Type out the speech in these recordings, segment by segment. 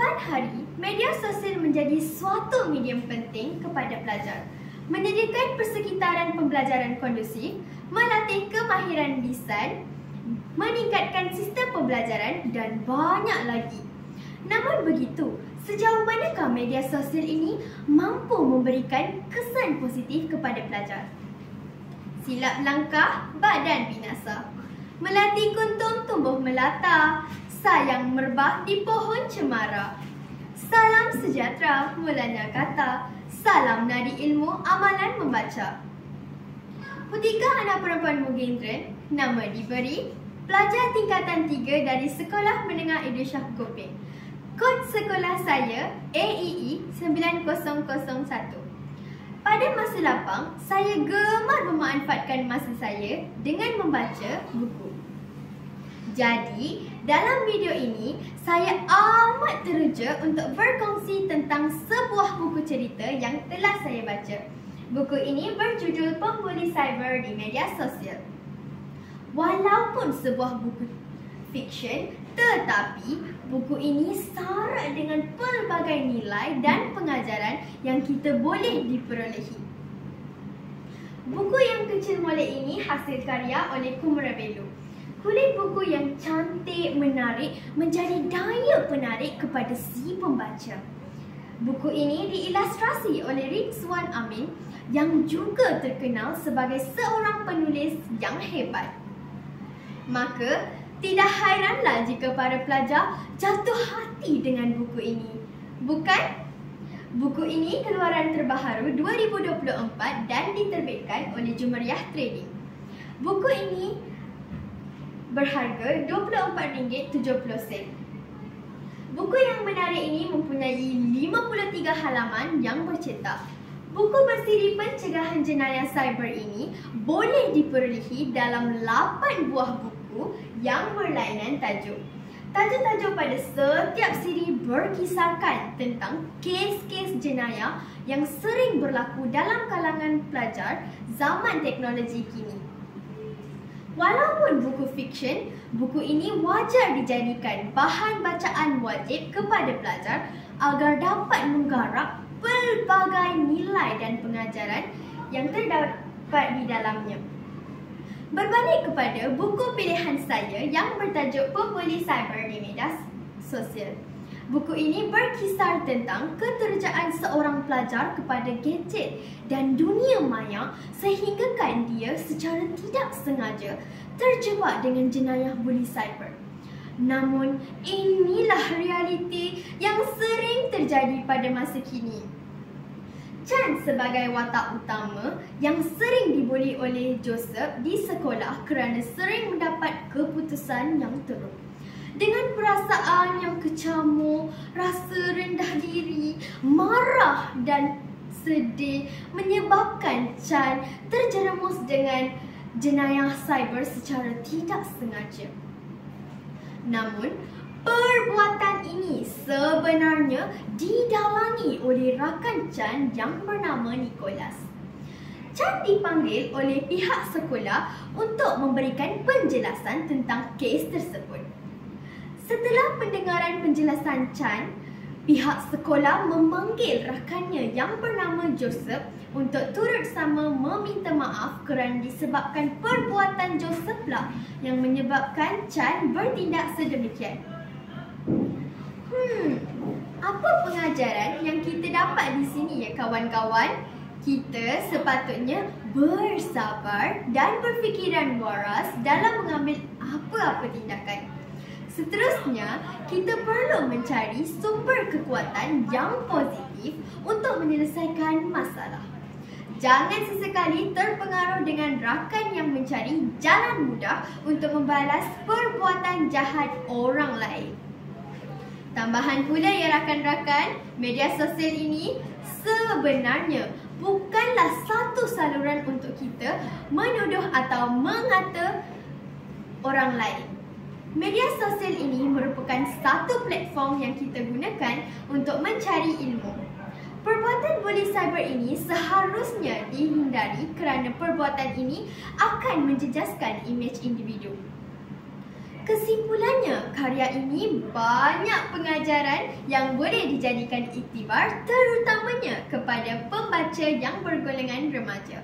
Kemudian hari, media sosial menjadi suatu medium penting kepada pelajar. Menyediakan persekitaran pembelajaran kondusif, melatih kemahiran lisan, meningkatkan sistem pembelajaran dan banyak lagi. Namun begitu, sejauh manakah media sosial ini mampu memberikan kesan positif kepada pelajar? Silap langkah, badan binasa. Melati kuntum tumbuh melata, sayang merbah di pohon cemara. Salam sejahtera, mulanya kata, salam nadi ilmu, amalan membaca. Putika anak perempuan Mugendran, nama diberi pelajar tingkatan 3 dari Sekolah Menengah Idris Shah Kopeng. Kod sekolah saya AEE 9001. Pada masa lapang, saya gemar memanfaatkan masa saya dengan membaca buku. Jadi, dalam video ini, saya amat teruja untuk berkongsi tentang sebuah buku cerita yang telah saya baca. Buku ini berjudul Pembuli Cyber di Media Sosial. Walaupun sebuah buku fiksyen, tetapi buku ini syarat dengan pelbagai nilai dan pengajaran yang kita boleh diperolehi. Buku yang kecil molek ini hasil karya oleh Kumrabelu. Kulit buku yang cantik, menarik menjadi daya penarik kepada si pembaca. Buku ini diilustrasi oleh Rizwan Amin yang juga terkenal sebagai seorang penulis yang hebat. Maka, tidak hairanlah jika para pelajar jatuh hati dengan buku ini. Bukan? Buku ini keluaran terbaru 2024 dan diterbitkan oleh Jumariah Trading. Buku ini berharga RM24.70. Buku yang menarik ini mempunyai 53 halaman yang bercetak. Buku bersiri pencegahan jenayah cyber ini boleh diperolehi dalam 8 buah buku yang berlainan tajuk. Tajuk-tajuk pada setiap siri berkisarkan tentang kes-kes jenayah yang sering berlaku dalam kalangan pelajar zaman teknologi kini. Walaupun buku fiksyen, buku ini wajar dijadikan bahan bacaan wajib kepada pelajar agar dapat menggarap pelbagai nilai dan pengajaran yang terdapat di dalamnya. Berbalik kepada buku pilihan saya yang bertajuk Pembuli Cyber di Media Sosial. Buku ini berkisar tentang keterjaan seorang pelajar kepada gadget dan dunia maya sehinggakan dia secara tidak sengaja terjebak dengan jenayah buli cyber. Namun, inilah realiti yang sering terjadi pada masa kini. Chan sebagai watak utama yang sering dibuli oleh Joseph di sekolah kerana sering mendapat keputusan yang teruk. Dengan perasaan yang kecamuk, rasa rendah diri, marah dan sedih menyebabkan Chan terjerumus dengan jenayah cyber secara tidak sengaja. Namun, perbuatan ini sebenarnya didalangi oleh rakan Chan yang bernama Nicholas. Chan dipanggil oleh pihak sekolah untuk memberikan penjelasan tentang kes tersebut. Setelah pendengaran penjelasan Chan, pihak sekolah memanggil rakannya yang bernama Joseph untuk turut sama meminta maaf kerana disebabkan perbuatan Joseph lah yang menyebabkan Chan bertindak sedemikian. Apa pengajaran yang kita dapat di sini ya kawan-kawan? Kita sepatutnya bersabar dan berfikiran waras dalam mengambil apa-apa tindakan. Seterusnya, kita perlu mencari sumber kekuatan yang positif untuk menyelesaikan masalah. Jangan sesekali terpengaruh dengan rakan yang mencari jalan mudah untuk membalas perbuatan jahat orang lain. Tambahan pula ya rakan-rakan, media sosial ini sebenarnya bukanlah satu saluran untuk kita menuduh atau mengata orang lain. Media sosial ini merupakan satu platform yang kita gunakan untuk mencari ilmu. Perbuatan buli cyber ini seharusnya dihindari kerana perbuatan ini akan menjejaskan imej individu. Kesimpulannya, karya ini banyak pengajaran yang boleh dijadikan iktibar, terutamanya kepada pembaca yang bergolongan remaja.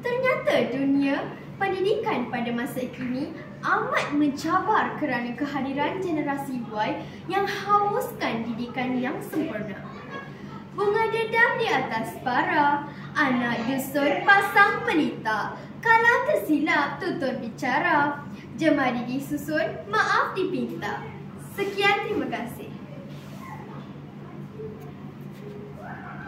Ternyata dunia pendidikan pada masa kini amat mencabar kerana kehadiran generasi Y yang hauskan didikan yang sempurna. Bunga dedam di atas para, anak dusun pasang pelita, kalau tersilap tutur bicara, jemari disusun, maaf dipinta. Sekian, terima kasih.